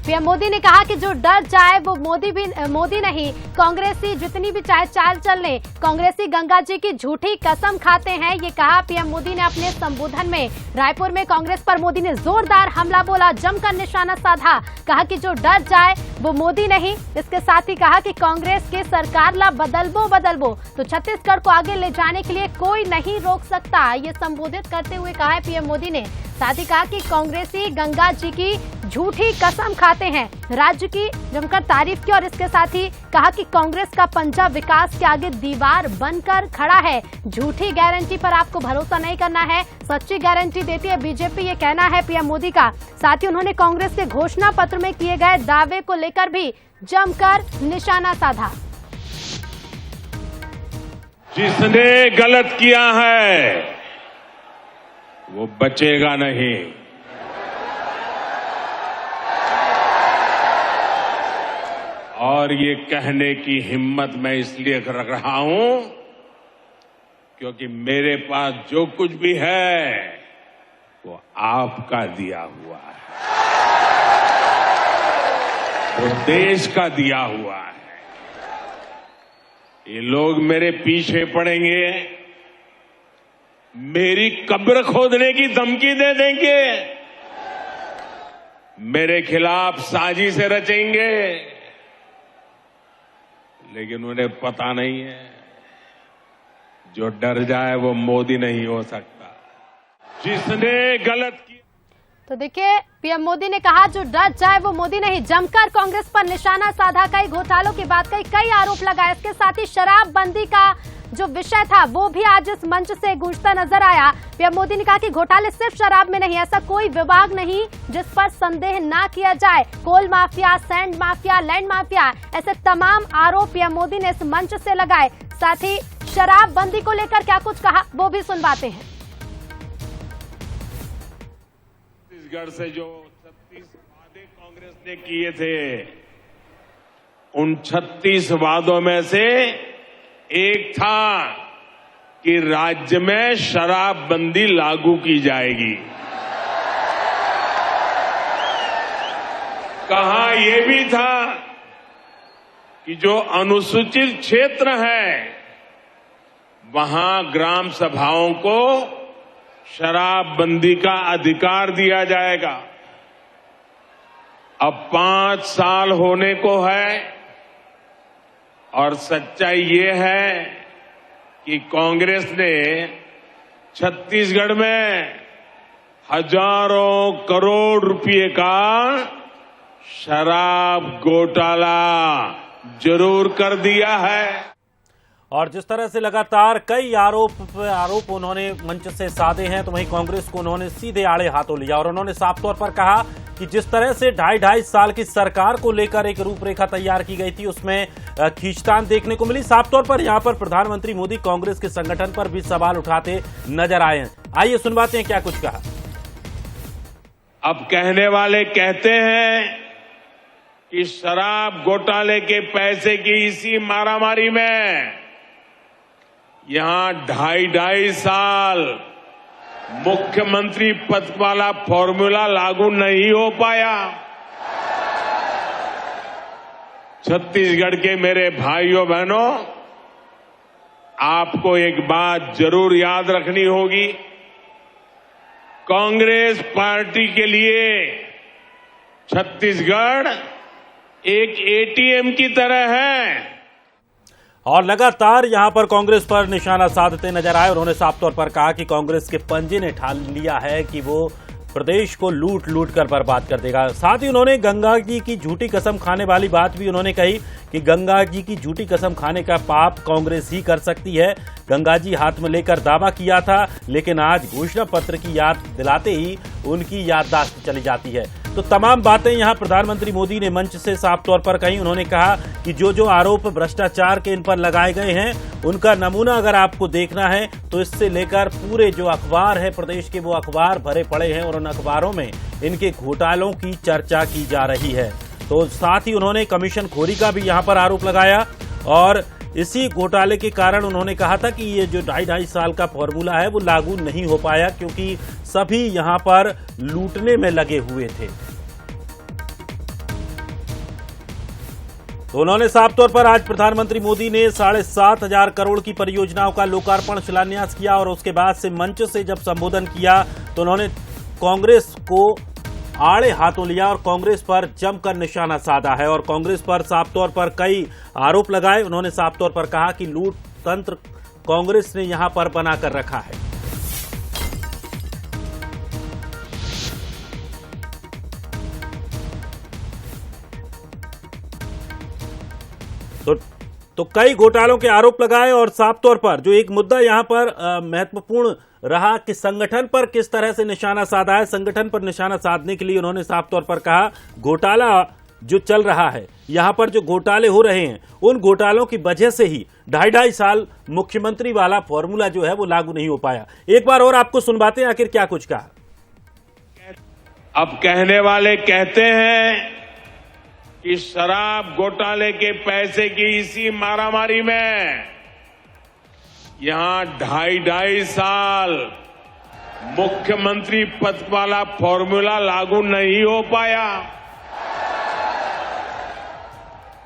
PM Modi ने कहा कि जो डर जाए वो मोदी नहीं, कांग्रेसी जितनी भी चाहे चाल चल ले, कांग्रेसी गंगा जी की झूठी कसम खाते हैं। ये कहा पीएम मोदी ने अपने संबोधन में। रायपुर में कांग्रेस पर मोदी ने जोरदार हमला बोला, जमकर निशाना साधा। कहा कि जो डर जाए वो मोदी नहीं। इसके साथ ही कहा कि कांग्रेस के सरकार ला बदलबो तो छत्तीसगढ़ को आगे ले जाने के लिए कोई नहीं रोक सकता। ये संबोधित करते हुए कहा है पीएम मोदी ने। साथ ही कहा कि कांग्रेसी गंगा जी की झूठी कसम खाते हैं। राज्य की जमकर तारीफ की और इसके साथ ही कहा कि कांग्रेस का पंजा विकास के आगे दीवार बनकर खड़ा है। झूठी गारंटी पर आपको भरोसा नहीं करना है, सच्ची गारंटी देती है बीजेपी, ये कहना है पीएम मोदी का। साथ ही उन्होंने कांग्रेस के घोषणा पत्र में किए गए दावे को लेकर भी जमकर निशाना साधा। जिसने गलत किया है वो बचेगा नहीं। और ये कहने की हिम्मत मैं इसलिए रख रहा हूं क्योंकि मेरे पास जो कुछ भी है वो आपका दिया हुआ है, वो देश का दिया हुआ है। ये लोग मेरे पीछे पड़ेंगे, मेरी कब्र खोदने की धमकी दे देंगे, मेरे खिलाफ साजिशें रचेंगे, लेकिन उन्हें पता नहीं है जो डर जाए वो मोदी नहीं हो सकता। जिसने गलत किया। तो देखिए पीएम मोदी ने कहा जो डर जाए वो मोदी नहीं, जमकर कांग्रेस पर निशाना साधा, कई घोटालों की बात कही, कई आरोप लगाए। इसके साथ ही शराबबंदी का जो विषय था वो भी आज इस मंच से गूंजता नजर आया। पीएम मोदी ने कहा कि घोटाले सिर्फ शराब में नहीं, ऐसा कोई विभाग नहीं जिस पर संदेह ना किया जाए। Coal mafia, sand mafia, land mafia, ऐसे तमाम आरोप पीएम मोदी ने इस मंच से लगाए। साथ ही शराबबंदी को लेकर क्या कुछ कहा वो भी सुनवाते हैं। छत्तीसगढ़ से जो 36 वादे कांग्रेस ने किए थे, उन 36 वादों में से एक था कि राज्य में शराबबंदी लागू की जाएगी। कहा यह भी था कि जो अनुसूचित क्षेत्र है वहां ग्राम सभाओं को शराबबंदी का अधिकार दिया जाएगा। अब 5 साल होने को है और सच्चाई ये है कि कांग्रेस ने छत्तीसगढ़ में हजारों करोड़ रुपए का शराब घोटाला जरूर कर दिया है। और जिस तरह से लगातार कई आरोप उन्होंने मंच से साधे हैं, तो वहीं कांग्रेस को उन्होंने सीधे आड़े हाथों लिया और उन्होंने साफ तौर पर कहा कि जिस तरह से 2.5 साल की सरकार को लेकर एक रूपरेखा तैयार की गई थी उसमें खींचतान देखने को मिली। साफ तौर पर यहां पर प्रधानमंत्री मोदी कांग्रेस के संगठन पर भी सवाल उठाते नजर आए हैं। आइए सुनवाते हैं क्या कुछ कहा। अब कहने वाले कहते हैं कि शराब घोटाले के पैसे की इसी मारामारी में यहां 2.5 साल मुख्यमंत्री पद वाला फॉर्मूला लागू नहीं हो पाया। छत्तीसगढ़ के मेरे भाइयों बहनों, आपको एक बात जरूर याद रखनी होगी, कांग्रेस पार्टी के लिए छत्तीसगढ़ एक एटीएम की तरह है। और लगातार यहां पर कांग्रेस पर निशाना साधते नजर आए। उन्होंने साफ तौर पर कहा कि कांग्रेस के पंजे ने ठान लिया है कि वो प्रदेश को लूट लूट कर बर्बाद कर देगा। साथ ही उन्होंने गंगा जी की झूठी कसम खाने वाली बात भी उन्होंने कही कि गंगा जी की झूठी कसम खाने का पाप कांग्रेस ही कर सकती है। गंगा जी हाथ में लेकर दावा किया था, लेकिन आज घोषणा पत्र की याद दिलाते ही उनकी याददाश्त चली जाती है। तो तमाम बातें यहां प्रधानमंत्री मोदी ने मंच से साफ तौर पर कही। उन्होंने कहा कि जो आरोप भ्रष्टाचार के इन पर लगाए गए हैं उनका नमूना अगर आपको देखना है तो इससे लेकर पूरे जो अखबार है प्रदेश के वो अखबार भरे पड़े हैं और उन अखबारों में इनके घोटालों की चर्चा की जा रही है। तो साथ ही उन्होंने कमीशन खोरी का भी यहां पर आरोप लगाया और इसी घोटाले के कारण उन्होंने कहा था कि ये जो 2.5 साल का फॉर्मूला है वो लागू नहीं हो पाया क्योंकि सभी यहां पर लूटने में लगे हुए थे। तो उन्होंने साफ तौर पर आज प्रधानमंत्री मोदी ने 7,500 करोड़ की परियोजनाओं का लोकार्पण शिलान्यास किया और उसके बाद से मंच से जब संबोधन किया तो उन्होंने कांग्रेस को आड़े हाथों लिया और कांग्रेस पर जमकर निशाना साधा है और कांग्रेस पर साफ तौर पर कई आरोप लगाए। उन्होंने साफ तौर पर कहा कि लूट तंत्र कांग्रेस ने यहां पर बनाकर रखा है। तो कई घोटालों के आरोप लगाए और साफ तौर पर जो एक मुद्दा यहां पर महत्वपूर्ण रहा कि संगठन पर किस तरह से निशाना साधा है। संगठन पर निशाना साधने के लिए उन्होंने साफ तौर पर कहा घोटाला जो चल रहा है, यहां पर जो घोटाले हो रहे हैं, उन घोटालों की वजह से ही 2.5 साल मुख्यमंत्री वाला फॉर्मूला जो है वो लागू नहीं हो पाया। एक बार और आपको सुनवाते हैं आखिर क्या कुछ कहा। अब कहने वाले कहते हैं कि शराब घोटाले के पैसे की इसी मारामारी में यहां 2.5 साल मुख्यमंत्री पद वाला फॉर्मूला लागू नहीं हो पाया।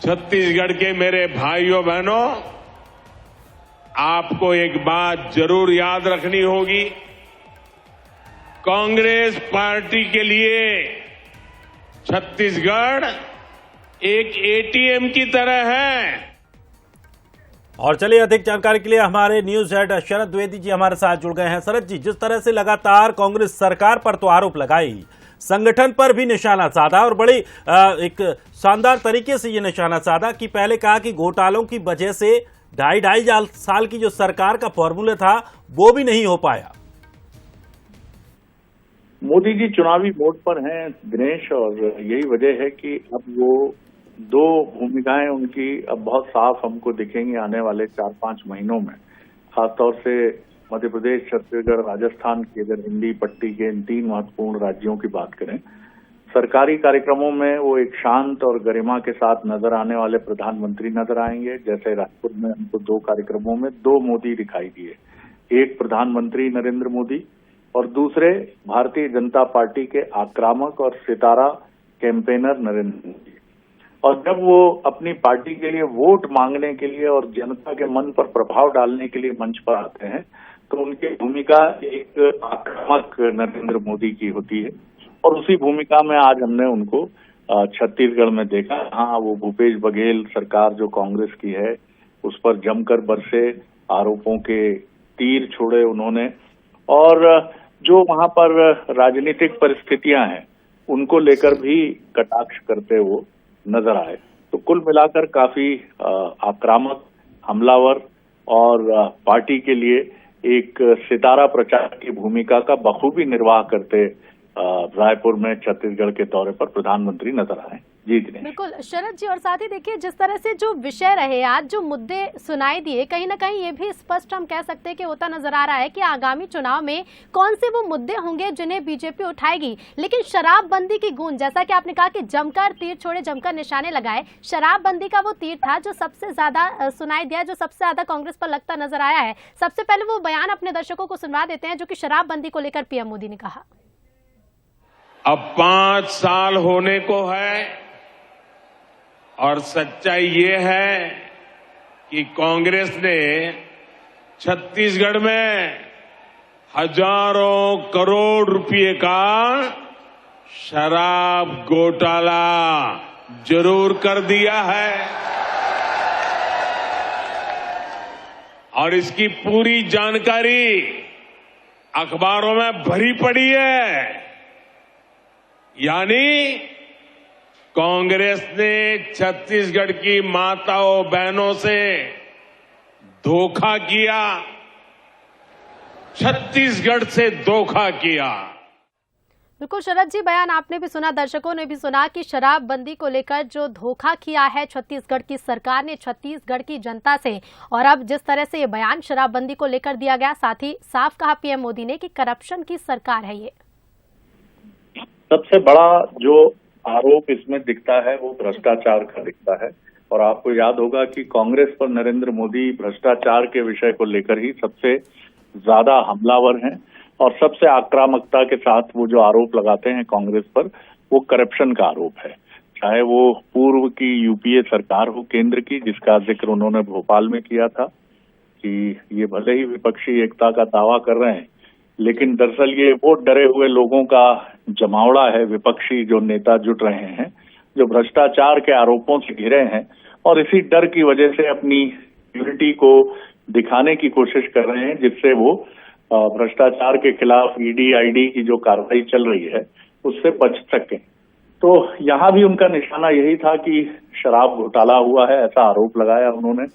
छत्तीसगढ़ के मेरे भाइयों बहनों, आपको एक बात जरूर याद रखनी होगी, कांग्रेस पार्टी के लिए छत्तीसगढ़ एक एटीएम की तरह है। और चलिए अधिक जानकारी के लिए हमारे न्यूज हेड शरद द्विवेदी जी हमारे साथ जुड़ गए हैं। शरद जी, जिस तरह से लगातार कांग्रेस सरकार पर तो आरोप लगाई, संगठन पर भी निशाना साधा और बड़ी एक शानदार तरीके से ये निशाना साधा कि पहले कहा कि घोटालों की वजह से 2.5 साल की जो सरकार का फॉर्मूला था वो भी नहीं हो पाया। मोदी जी चुनावी मोड पर हैं दिनेश, और यही वजह है कि अब वो दो भूमिकाएं उनकी अब बहुत साफ हमको दिखेंगी आने वाले 4-5 महीनों में। खासतौर से मध्य प्रदेश, छत्तीसगढ़, राजस्थान की अगर हिंदी पट्टी के इन 3 महत्वपूर्ण राज्यों की बात करें, सरकारी कार्यक्रमों में वो एक शांत और गरिमा के साथ नजर आने वाले प्रधानमंत्री नजर आएंगे। जैसे राजपुर में हमको 2 कार्यक्रमों में 2 मोदी दिखाई दिए, एक प्रधानमंत्री नरेंद्र मोदी और दूसरे भारतीय जनता पार्टी के आक्रामक और सितारा कैंपेनर नरेंद्र मोदी। और जब वो अपनी पार्टी के लिए वोट मांगने के लिए और जनता के मन पर प्रभाव डालने के लिए मंच पर आते हैं तो उनकी भूमिका एक आक्रामक नरेंद्र मोदी की होती है। और उसी भूमिका में आज हमने उनको छत्तीसगढ़ में देखा। हाँ, वो भूपेश बघेल सरकार जो कांग्रेस की है उस पर जमकर बरसे, आरोपों के तीर छोड़े उन्होंने, और जो वहां पर राजनीतिक परिस्थितियां हैं उनको लेकर भी कटाक्ष करते वो नजर आए। तो कुल मिलाकर काफी आक्रामक, हमलावर और पार्टी के लिए एक सितारा प्रचारक की भूमिका का बखूबी निर्वाह करते रायपुर में छत्तीसगढ़ के दौरे पर प्रधानमंत्री नजर आए। जी दिनेश। बिल्कुल शरद जी, और साथ ही देखिए जिस तरह से जो विषय रहे आज, जो मुद्दे सुनाई दिए, कहीं ना कहीं ये भी स्पष्ट हम कह सकते हैं कि होता नजर आ रहा है कि आगामी चुनाव में कौन से वो मुद्दे होंगे जिन्हें बीजेपी उठाएगी। लेकिन शराबबंदी की गूंज, जैसा कि आपने कहा कि जमकर तीर छोड़े, जमकर निशाने लगाए, शराबबंदी का वो तीर था जो सबसे ज्यादा सुनाई दिया, जो सबसे ज्यादा कांग्रेस पर लगता नजर आया है। सबसे पहले वो बयान अपने दर्शकों को सुनवा देते हैं जो कि शराबबंदी को लेकर पीएम मोदी ने कहा। अब 5 साल होने को है और सच्चाई ये है कि कांग्रेस ने छत्तीसगढ़ में हजारों करोड़ रुपए का शराब घोटाला जरूर कर दिया है और इसकी पूरी जानकारी अखबारों में भरी पड़ी है। यानी कांग्रेस ने छत्तीसगढ़ की माताओं बहनों से धोखा किया, छत्तीसगढ़ से धोखा किया। बिल्कुल शरद जी, बयान आपने भी सुना, दर्शकों ने भी सुना कि शराबबंदी को लेकर जो धोखा किया है छत्तीसगढ़ की सरकार ने छत्तीसगढ़ की जनता से, और अब जिस तरह से ये बयान शराबबंदी को लेकर दिया गया, साथ ही साफ कहा पीएम मोदी ने कि करप्शन की सरकार है ये। सबसे बड़ा जो आरोप इसमें दिखता है वो भ्रष्टाचार का दिखता है। और आपको याद होगा कि कांग्रेस पर नरेंद्र मोदी भ्रष्टाचार के विषय को लेकर ही सबसे ज्यादा हमलावर हैं और सबसे आक्रामकता के साथ वो जो आरोप लगाते हैं कांग्रेस पर, वो करप्शन का आरोप है। चाहे वो पूर्व की यूपीए सरकार हो केंद्र की, जिसका जिक्र उन्होंने भोपाल में किया था कि ये भले ही विपक्षी एकता का दावा कर रहे हैं, लेकिन दरअसल ये वो डरे हुए लोगों का जमावड़ा है, विपक्षी जो नेता जुट रहे हैं, जो भ्रष्टाचार के आरोपों से घिरे हैं और इसी डर की वजह से अपनी यूनिटी को दिखाने की कोशिश कर रहे हैं, जिससे वो भ्रष्टाचार के खिलाफ ईडी आईडी की जो कार्रवाई चल रही है उससे बच सके। तो यहाँ भी उनका निशाना यही था कि शराब घोटाला हुआ है, ऐसा आरोप लगाया उन्होंने।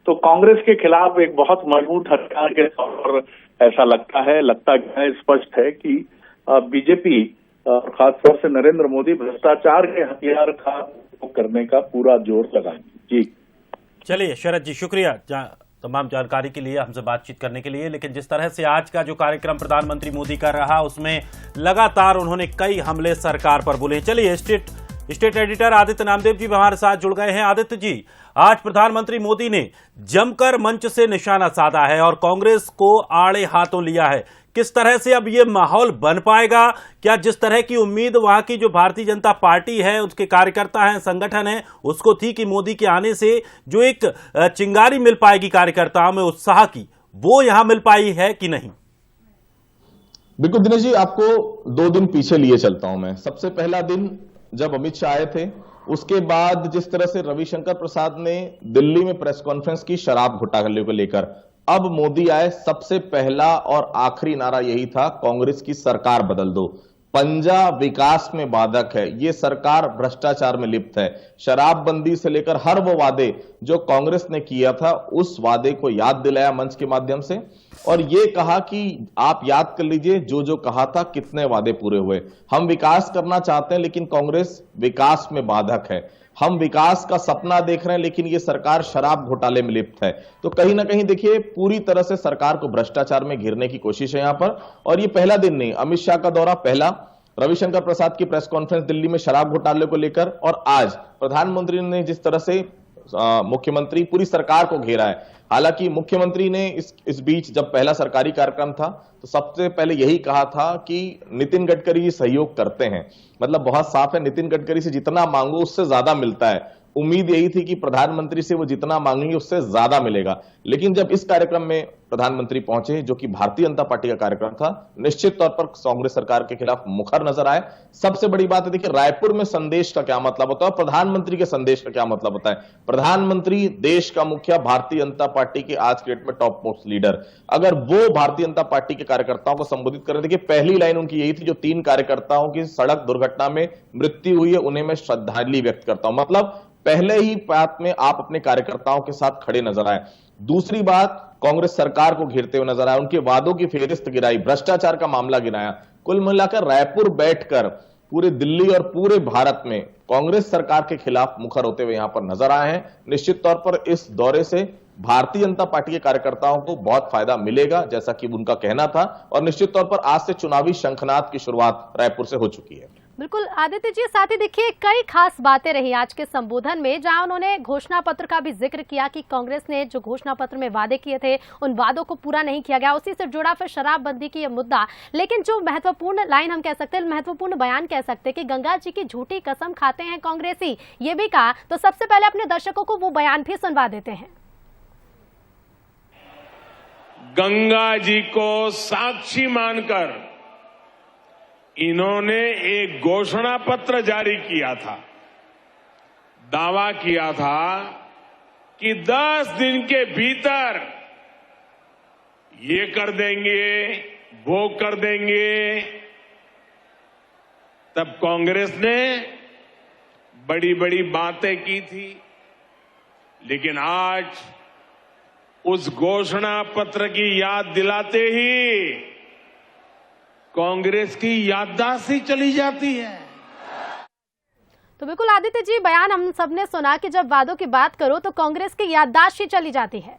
तो कांग्रेस के खिलाफ एक बहुत मजबूत हथियार के तौर पर ऐसा लगता है स्पष्ट है कि बीजेपी और खासतौर से नरेंद्र मोदी भ्रष्टाचार के हथियार का उपयोग करने का पूरा जोर लगाएंगे। जी चलिए शरद जी, शुक्रिया तमाम जानकारी के लिए, हमसे बातचीत करने के लिए। लेकिन जिस तरह से आज का जो कार्यक्रम प्रधानमंत्री मोदी कर रहा, उसमें लगातार उन्होंने कई हमले सरकार पर बोले। चलिए स्टेट एडिटर आदित्य नामदेव जी हमारे साथ जुड़ गए हैं। आदित्य जी, आज प्रधानमंत्री मोदी ने जमकर मंच से निशाना साधा है और कांग्रेस को आड़े हाथों लिया है। किस तरह से अब ये माहौल बन पाएगा? क्या जिस तरह की उम्मीद वहां की जो भारतीय जनता पार्टी है, उसके कार्यकर्ता हैं, संगठन है, उसको थी कि मोदी के आने से जो एक चिंगारी मिल पाएगी कार्यकर्ताओं में उत्साह की, वो यहां मिल पाई है कि नहीं? बिल्कुल दिनेश जी, आपको 2 दिन पीछे लिए चलता हूं मैं। सबसे पहला दिन जब अमित शाह आए थे, उसके बाद जिस तरह से रविशंकर प्रसाद ने दिल्ली में प्रेस कॉन्फ्रेंस की शराब घोटाले को लेकर, अब मोदी आए, सबसे पहला और आखिरी नारा यही था, कांग्रेस की सरकार बदल दो, पंजा विकास में बाधक है, ये सरकार भ्रष्टाचार में लिप्त है। शराबबंदी से लेकर हर वो वादे जो कांग्रेस ने किया था, उस वादे को याद दिलाया मंच के माध्यम से और ये कहा कि आप याद कर लीजिए जो जो कहा था, कितने वादे पूरे हुए। हम विकास करना चाहते हैं लेकिन कांग्रेस विकास में बाधक है। हम विकास का सपना देख रहे हैं लेकिन ये सरकार शराब घोटाले में लिप्त है। तो कहीं ना कहीं देखिए, पूरी तरह से सरकार को भ्रष्टाचार में घिरने की कोशिश है यहां पर। और ये पहला दिन नहीं, अमित शाह का दौरा पहला, रविशंकर प्रसाद की प्रेस कॉन्फ्रेंस दिल्ली में शराब घोटाले को लेकर, और आज प्रधानमंत्री ने जिस तरह से मुख्यमंत्री पूरी सरकार को घेरा है। हालांकि मुख्यमंत्री ने इस बीच जब पहला सरकारी कार्यक्रम था तो सबसे पहले यही कहा था कि नितिन गडकरी जी सहयोग करते हैं। मतलब बहुत साफ है, नितिन गडकरी से जितना मांगो उससे ज्यादा मिलता है। उम्मीद यही थी कि प्रधानमंत्री से वो जितना मांगेंगे उससे ज्यादा मिलेगा। लेकिन जब इस कार्यक्रम में प्रधानमंत्री पहुंचे, जो कि भारतीय जनता पार्टी का कार्यक्रम था, निश्चित तौर पर कांग्रेस सरकार के खिलाफ मुखर नजर आए। सबसे बड़ी बात है, देखिए रायपुर में संदेश का क्या मतलब होता है और प्रधानमंत्री के संदेश का क्या मतलब होता है। प्रधानमंत्री देश का मुखिया, भारतीय जनता पार्टी के आज के डेट में टॉप मोस्ट लीडर, अगर वो भारतीय जनता पार्टी के कार्यकर्ताओं को संबोधित करें, देखिए पहली लाइन उनकी यही थी, जो 3 कार्यकर्ताओं की सड़क दुर्घटना में मृत्यु हुई है उन्हें मैं श्रद्धांजलि व्यक्त करता हूं। मतलब पहले ही बात में आप अपने कार्यकर्ताओं के साथ खड़े नजर आए। दूसरी बात, कांग्रेस सरकार को घेरते हुए नजर आए, उनके वादों की फेहरिस्त गिराई, भ्रष्टाचार का मामला गिराया। कुल मिलाकर रायपुर बैठकर पूरे दिल्ली और पूरे भारत में कांग्रेस सरकार के खिलाफ मुखर होते हुए यहां पर नजर आए हैं। निश्चित तौर पर इस दौरे से भारतीय जनता पार्टी के कार्यकर्ताओं को बहुत फायदा मिलेगा, जैसा कि उनका कहना था, और निश्चित तौर पर आज से चुनावी शंखनाद की शुरुआत रायपुर से हो चुकी है। बिल्कुल आदित्य जी, साथ ही देखिए कई खास बातें रही आज के संबोधन में, जहां उन्होंने घोषणा पत्र का भी जिक्र किया कि कांग्रेस ने जो घोषणा पत्र में वादे किए थे उन वादों को पूरा नहीं किया गया। उसी से जुड़ा फिर शराबबंदी की यह मुद्दा। लेकिन जो महत्वपूर्ण लाइन हम कह सकते हैं, महत्वपूर्ण बयान कह सकते हैं कि गंगा जी की झूठी कसम खाते हैं कांग्रेसी, ये भी कहा। तो सबसे पहले अपने दर्शकों को वो बयान भी सुनवा देते हैं। गंगा जी को साक्षी मानकर इन्होंने एक घोषणा पत्र जारी किया था। दावा किया था कि 10 दिन के भीतर ये कर देंगे, वो कर देंगे। तब कांग्रेस ने बड़ी बड़ी बातें की थी, लेकिन आज उस घोषणा पत्र की याद दिलाते ही कांग्रेस की याददाश्त ही चली जाती है। तो बिल्कुल आदित्य जी, बयान हम सबने सुना कि जब वादों की बात करो तो कांग्रेस की याददाश्त ही चली जाती है।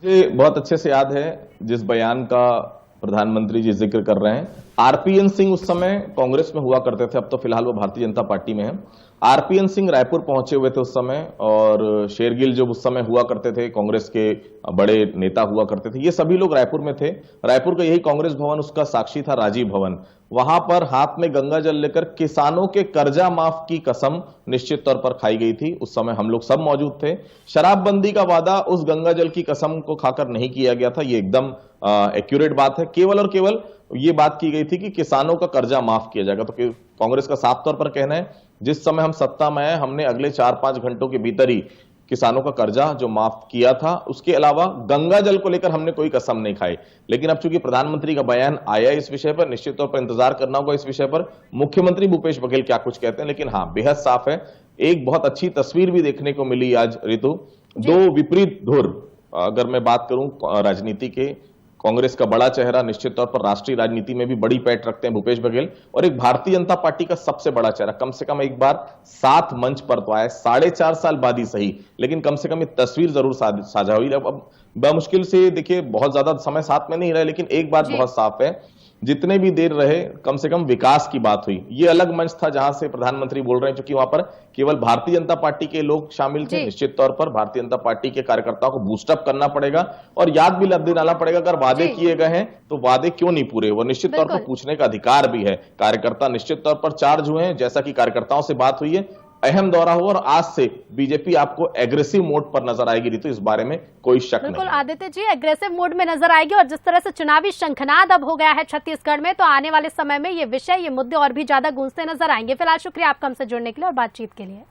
मुझे बहुत अच्छे से याद है जिस बयान का प्रधानमंत्री जी जिक्र कर रहे हैं। आरपीएन सिंह उस समय कांग्रेस में हुआ करते थे, अब तो फिलहाल वो भारतीय जनता पार्टी में है। आरपीएन सिंह रायपुर पहुंचे हुए थे उस समय, और शेरगिल जो उस समय हुआ करते थे, कांग्रेस के बड़े नेता हुआ करते थे, ये सभी लोग रायपुर में थे। रायपुर का यही कांग्रेस भवन, उसका साक्षी था राजीव भवन। वहां पर हाथ में गंगा जल लेकर किसानों के कर्जा माफ की कसम निश्चित तौर पर खाई गई थी। उस समय हम लोग सब मौजूद थे। शराबबंदी का वादा उस गंगा जल की कसम को खाकर नहीं किया गया था, ये एकदम एक्यूरेट बात है। केवल और केवल ये बात की गई थी कि किसानों का कर्जा माफ किया जाएगा। तो कांग्रेस का साफ तौर पर कहना है, जिस समय हम सत्ता में आए, हमने अगले 4-5 घंटों के भीतर ही किसानों का कर्जा जो माफ किया था, उसके अलावा गंगा जल को लेकर हमने कोई कसम नहीं खाई। लेकिन अब चूंकि प्रधानमंत्री का बयान आया इस विषय पर, निश्चित तौर पर इंतजार करना होगा इस विषय पर मुख्यमंत्री भूपेश बघेल क्या कुछ कहते हैं। लेकिन हाँ, बेहद साफ है, एक बहुत अच्छी तस्वीर भी देखने को मिली आज ऋतु। दो विपरीत धुर, अगर मैं बात करूं राजनीति के, कांग्रेस का बड़ा चेहरा, निश्चित तौर पर राष्ट्रीय राजनीति में भी बड़ी पैठ रखते हैं भूपेश बघेल, और एक भारतीय जनता पार्टी का सबसे बड़ा चेहरा, कम से कम एक बार साथ मंच पर तो आए, 4.5 साल बाद ही सही, लेकिन कम से कम ये तस्वीर जरूर साझा हुई। अब बमुश्किल से देखिए, बहुत ज्यादा समय साथ में नहीं रहे, लेकिन एक बात बहुत साफ है, जितने भी देर रहे, कम से कम विकास की बात हुई। ये अलग मंच था जहां से प्रधानमंत्री बोल रहे हैं, क्योंकि वहां पर केवल भारतीय जनता पार्टी के लोग शामिल थे। निश्चित तौर पर भारतीय जनता पार्टी के कार्यकर्ताओं को बूस्टअप करना पड़ेगा और याद भी दिलाना पड़ेगा, अगर वादे किए गए हैं तो वादे क्यों नहीं पूरे। वो निश्चित तौर पर पूछने का अधिकार भी है। कार्यकर्ता निश्चित तौर पर चार्ज हुए हैं, जैसा कि कार्यकर्ताओं से बात हुई है, अहम दौरा हो, और आज से बीजेपी आपको एग्रेसिव मोड पर नजर आएगी ऋतु, इस बारे में कोई शक नहीं। बिल्कुल आदित्य जी, एग्रेसिव मोड में नजर आएगी, और जिस तरह से चुनावी शंखनाद अब हो गया है छत्तीसगढ़ में, तो आने वाले समय में ये विषय, ये मुद्दे और भी ज्यादा गूंजते नजर आएंगे। फिलहाल शुक्रिया आपका हमसे जुड़ने के लिए और बातचीत के लिए।